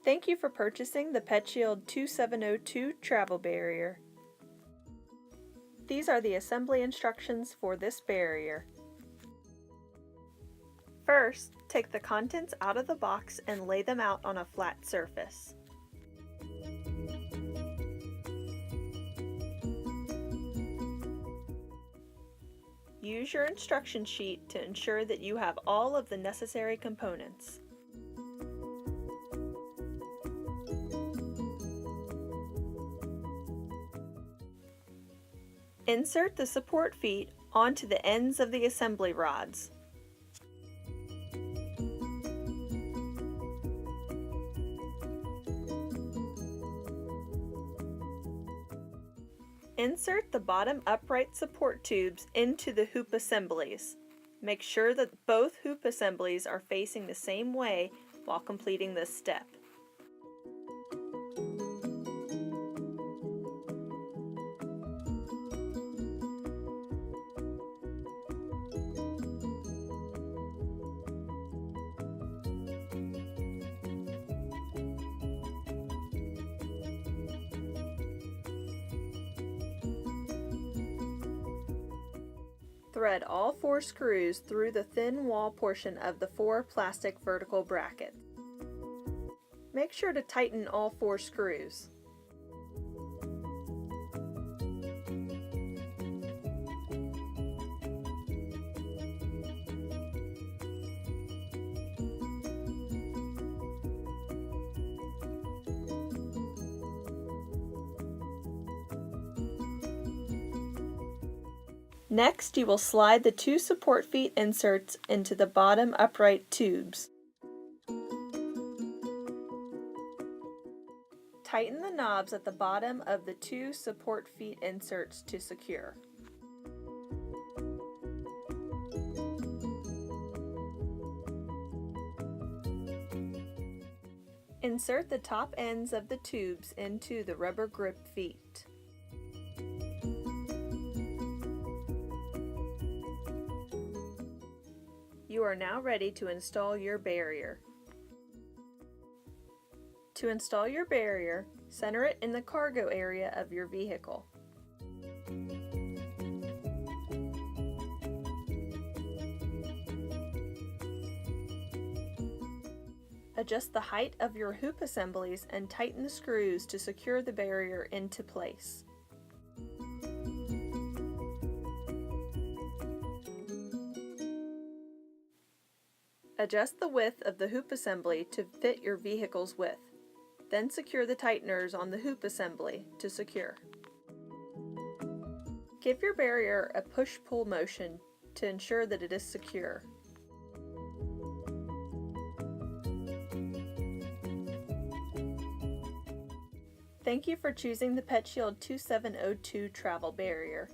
Thank you for purchasing the PetShield 2702 travel barrier. These are the assembly instructions for this barrier. First, take the contents out of the box and lay them out on a flat surface. Use your instruction sheet to ensure that you have all of the necessary components. Insert the support feet onto the ends of the assembly rods. Insert the bottom upright support tubes into the hoop assemblies. Make sure that both hoop assemblies are facing the same way while completing this step. Thread all 4 screws through the thin wall portion of the 4 plastic vertical brackets. Make sure to tighten all 4 screws. Next, you will slide the 2 support feet inserts into the bottom upright tubes. Tighten the knobs at the bottom of the 2 support feet inserts to secure. Insert the top ends of the tubes into the rubber grip feet. You are now ready to install your barrier. To install your barrier, center it in the cargo area of your vehicle. Adjust the height of your hoop assemblies and tighten the screws to secure the barrier into place. Adjust the width of the hoop assembly to fit your vehicle's width. Then secure the tighteners on the hoop assembly to secure. Give your barrier a push-pull motion to ensure that it is secure. Thank you for choosing the PetShield 2702 travel barrier.